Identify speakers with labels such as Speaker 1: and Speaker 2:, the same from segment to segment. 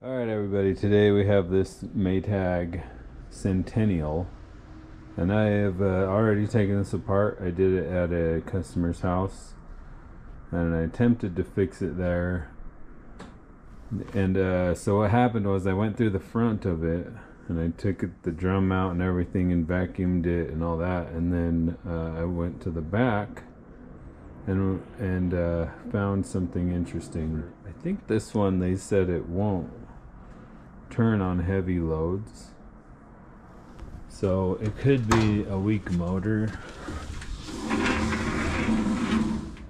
Speaker 1: Alright everybody, today we have this Maytag Centennial, and I have already taken this apart. I did it at a customer's house and I attempted to fix it there, and so what happened was I went through the front of it and I took the drum out and everything and vacuumed it and all that, and then I went to the back and found something interesting. I think this one, they said it won't turn on heavy loads, so it could be a weak motor.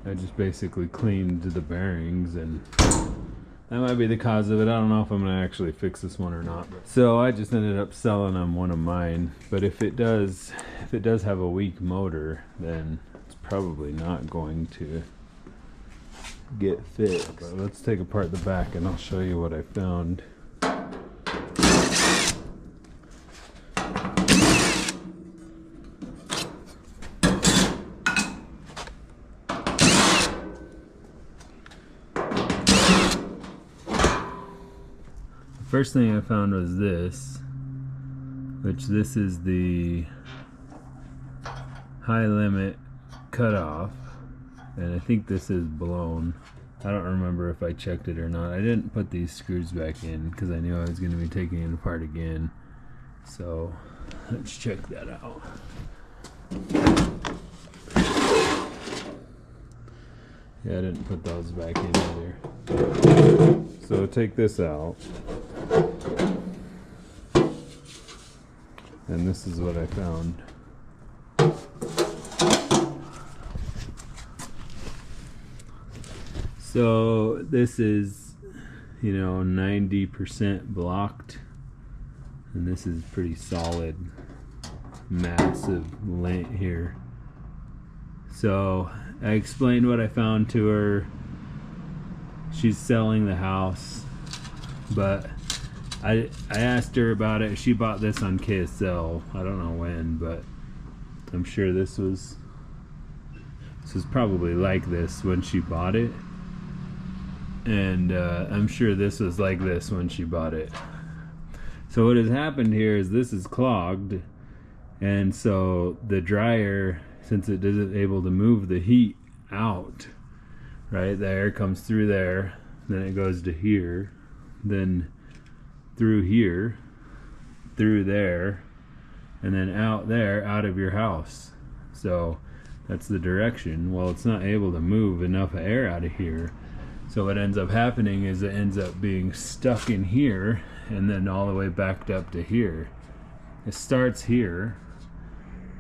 Speaker 1: I just basically cleaned the bearings and that might be the cause of it. I don't know if I'm gonna actually fix this one or not, but so I just ended up selling them one of mine. But if it does have a weak motor, then it's probably not going to get fixed. But let's take apart the back and I'll show you what I found. First thing I found was this, which this is the high limit cutoff, and I think this is blown. I don't remember if I checked it or not. I didn't put these screws back in because I knew I was going to be taking it apart again. So let's check that out. Yeah, I didn't put those back in either. So take this out. And this is what I found. So this is, 90% blocked, and this is pretty solid, massive lint here. So I explained what I found to her. She's selling the house, but I asked her about it. She bought this on KSL. I don't know when, but I'm sure this was probably like this when she bought it, and I'm sure this was like this when she bought it. So what has happened here is this is clogged, and so the dryer, since it isn't able to move the heat out, right, the air comes through there, then it goes to here, then through here, through there, and then out there, out of your house. So that's the direction. Well, it's not able to move enough air out of here, so what ends up happening is it ends up being stuck in here and then all the way backed up to here. It starts here,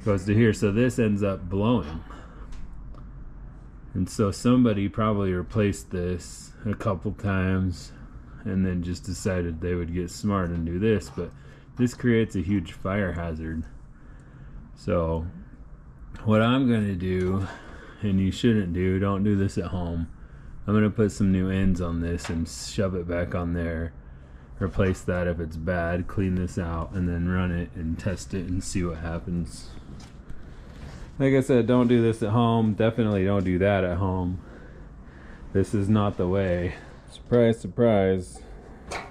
Speaker 1: goes to here, so this ends up blowing. And so somebody probably replaced this a couple times and then just decided they would get smart and do this, but this creates a huge fire hazard. So what I'm going to do, and you shouldn't do, don't do this at home, I'm going to put some new ends on this and shove it back on there, replace that if it's bad, clean this out, and then run it and test it and see what happens. Like I said, don't do this at home. Definitely don't do that at home. This is not the way. Surprise, surprise,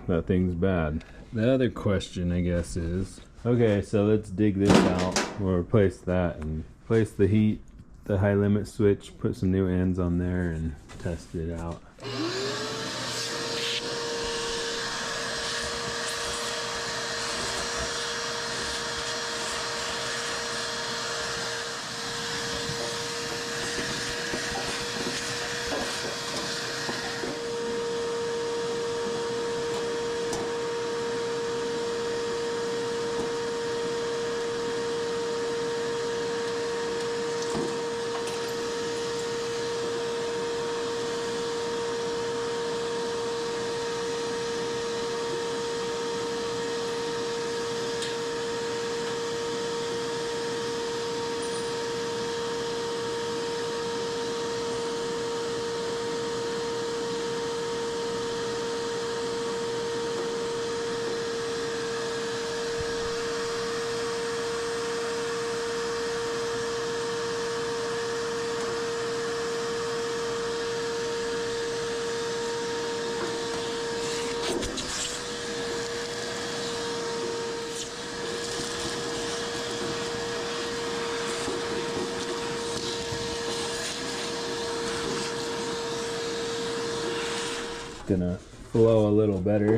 Speaker 1: that thing's bad. The other question, I guess, is, okay, so let's dig this out. We'll replace that and place the heat, the high limit switch, put some new ends on there and test it out. gonna flow a little better.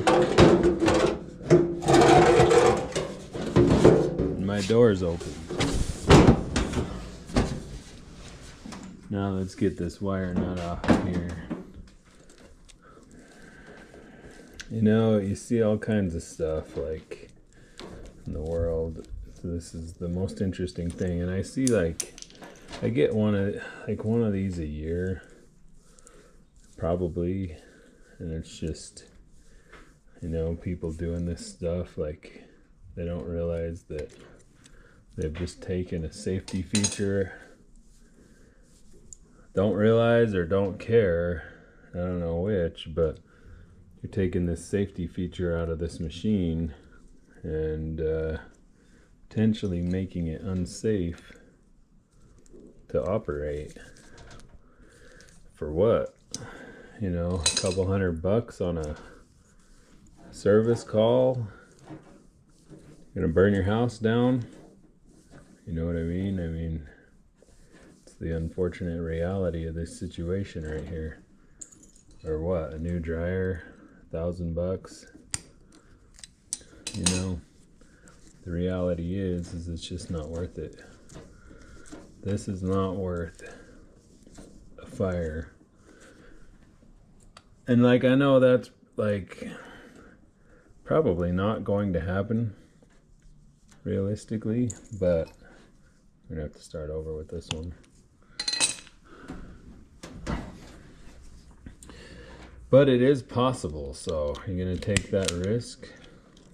Speaker 1: And my door's open. Now let's get this wire nut off here. You know, you see all kinds of stuff like in the world. So this is the most interesting thing, and I see like I get one of these a year, probably, and it's just, you know, people doing this stuff like they don't realize that they've just taken a safety feature. Don't realize or don't care, I don't know which, but you're taking this safety feature out of this machine and potentially making it unsafe to operate. For what? You know, a couple $100 on a service call? You're gonna burn your house down? You know what I mean? I mean, it's the unfortunate reality of this situation right here. Or what? A new dryer, $1,000? You know, the reality is it's just not worth it. This is not worth a fire. And like, I know that's like probably not going to happen realistically, but we're gonna have to start over with this one. But it is possible, so you're gonna take that risk?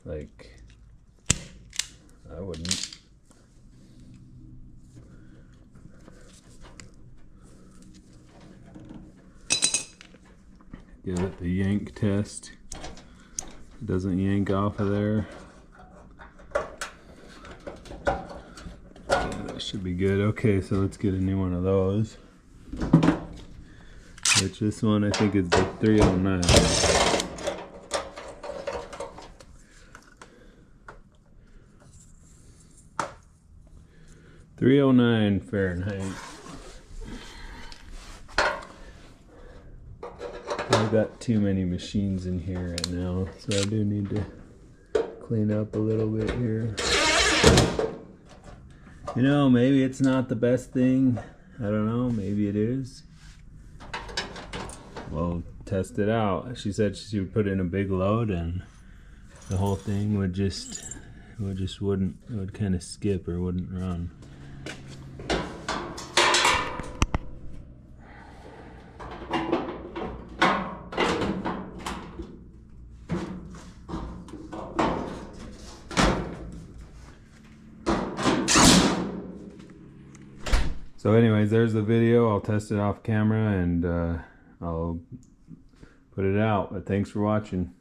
Speaker 1: Like, I wouldn't. Give it the yank test. It doesn't yank off of there. Yeah, that should be good. Okay, so let's get a new one of those. Which this one I think is the 309. 309 Fahrenheit. I've got too many machines in here right now, so I do need to clean up a little bit here. You know, maybe it's not the best thing. I don't know, maybe it is. Well, test it out. She said she would put in a big load and the whole thing would would kind of skip or wouldn't run. So anyways, there's the video. I'll test it off camera and I'll put it out. But thanks for watching.